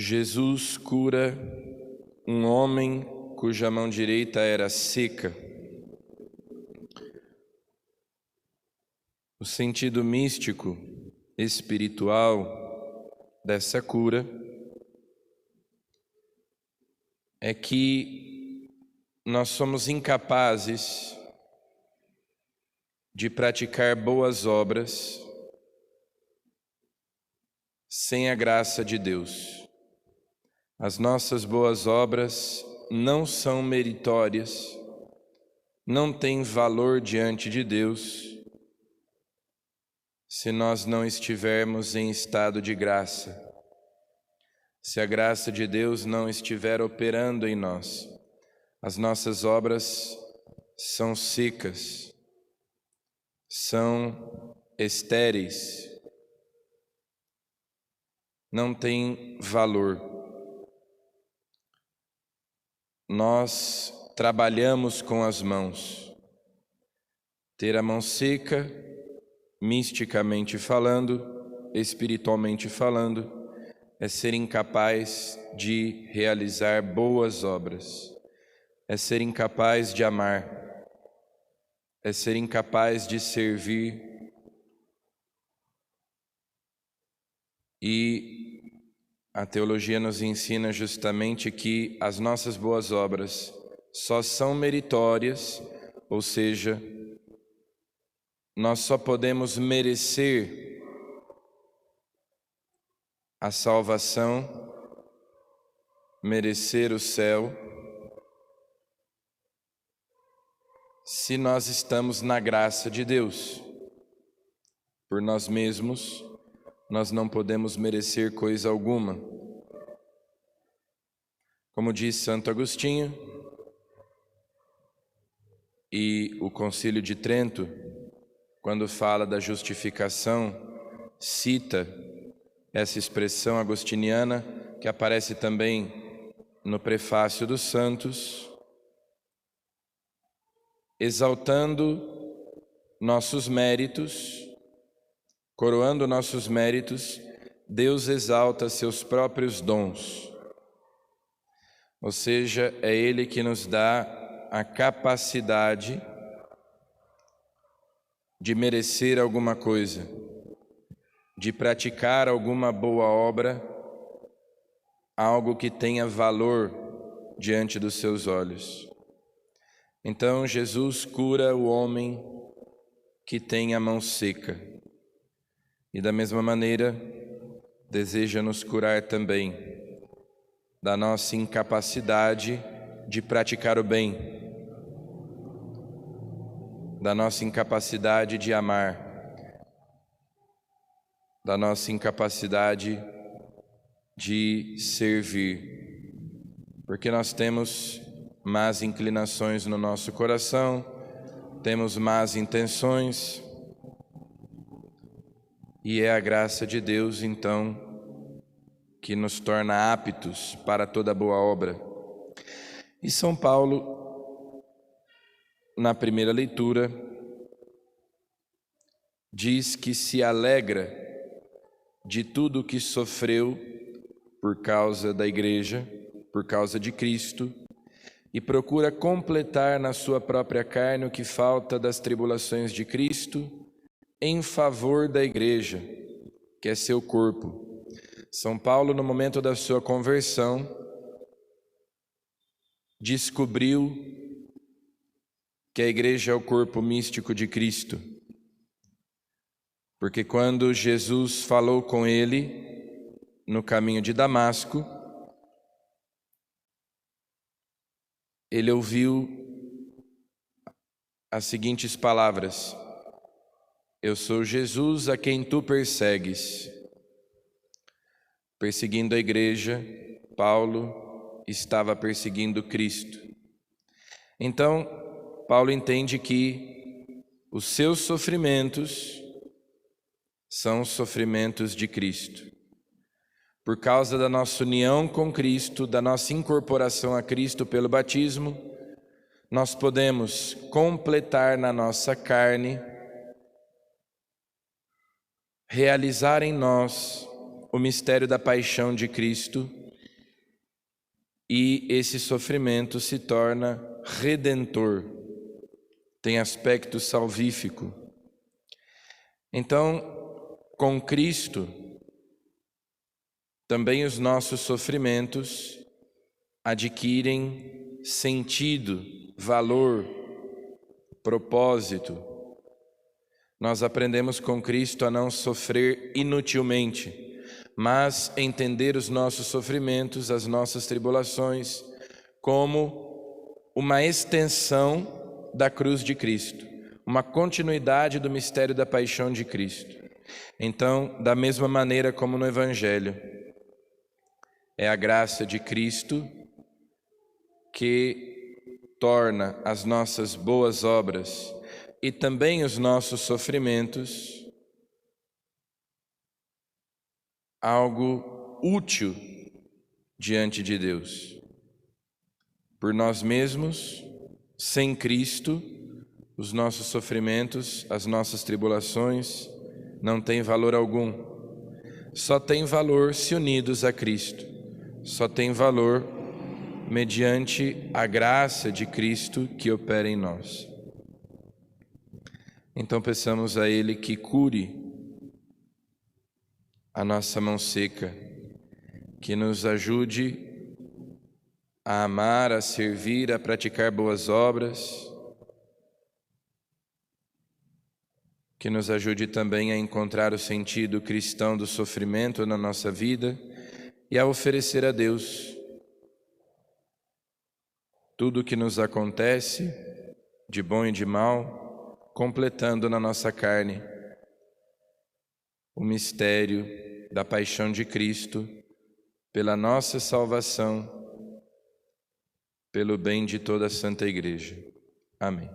Jesus cura um homem cuja mão direita era seca. O sentido místico, espiritual dessa cura é que nós somos incapazes de praticar boas obras sem a graça de Deus. As nossas boas obras não são meritórias, não têm valor diante de Deus, se nós não estivermos em estado de graça, se a graça de Deus não estiver operando em nós. As nossas obras são secas, são estéreis, não têm valor. Nós trabalhamos com as mãos. Ter a mão seca, misticamente falando, espiritualmente falando, é ser incapaz de realizar boas obras, é ser incapaz de amar, é ser incapaz de servir. E a teologia nos ensina justamente que as nossas boas obras só são meritórias, ou seja, nós só podemos merecer a salvação, merecer o céu, se nós estamos na graça de Deus. Por nós mesmos, nós não podemos merecer coisa alguma. Como diz Santo Agostinho, e o Concílio de Trento, quando fala da justificação, cita essa expressão agostiniana que aparece também no prefácio dos Santos, exaltando nossos méritos, coroando nossos méritos, Deus exalta seus próprios dons. Ou seja, é Ele que nos dá a capacidade de merecer alguma coisa, de praticar alguma boa obra, algo que tenha valor diante dos seus olhos. Então Jesus cura o homem que tem a mão seca. E da mesma maneira, deseja nos curar também da nossa incapacidade de praticar o bem, da nossa incapacidade de amar, da nossa incapacidade de servir, porque nós temos más inclinações no nosso coração, temos más intenções, e é a graça de Deus, então, que nos torna aptos para toda boa obra. E São Paulo, na primeira leitura, diz que se alegra de tudo o que sofreu por causa da Igreja, por causa de Cristo, e procura completar na sua própria carne o que falta das tribulações de Cristo, em favor da Igreja, que é seu corpo. São Paulo, no momento da sua conversão, descobriu que a Igreja é o corpo místico de Cristo. Porque quando Jesus falou com ele no caminho de Damasco, ele ouviu as seguintes palavras: eu sou Jesus a quem tu persegues. Perseguindo a igreja, Paulo estava perseguindo Cristo. Então, Paulo entende que os seus sofrimentos são os sofrimentos de Cristo. Por causa da nossa união com Cristo, da nossa incorporação a Cristo pelo batismo, nós podemos completar na nossa carne, realizar em nós o mistério da paixão de Cristo e esse sofrimento se torna redentor, tem aspecto salvífico. Então, com Cristo, também os nossos sofrimentos adquirem sentido, valor, propósito. Nós aprendemos com Cristo a não sofrer inutilmente, mas entender os nossos sofrimentos, as nossas tribulações, como uma extensão da cruz de Cristo, uma continuidade do mistério da paixão de Cristo. Então, da mesma maneira como no Evangelho, é a graça de Cristo que torna as nossas boas obras e também os nossos sofrimentos algo útil diante de Deus. Por nós mesmos, sem Cristo, os nossos sofrimentos, as nossas tribulações não têm valor algum. Só tem valor se unidos a Cristo. Só tem valor mediante a graça de Cristo que opera em nós. Então peçamos a Ele que cure a nossa mão seca, que nos ajude a amar, a servir, a praticar boas obras, que nos ajude também a encontrar o sentido cristão do sofrimento na nossa vida e a oferecer a Deus tudo o que nos acontece, de bom e de mal, completando na nossa carne o mistério da paixão de Cristo, pela nossa salvação, pelo bem de toda a Santa Igreja. Amém.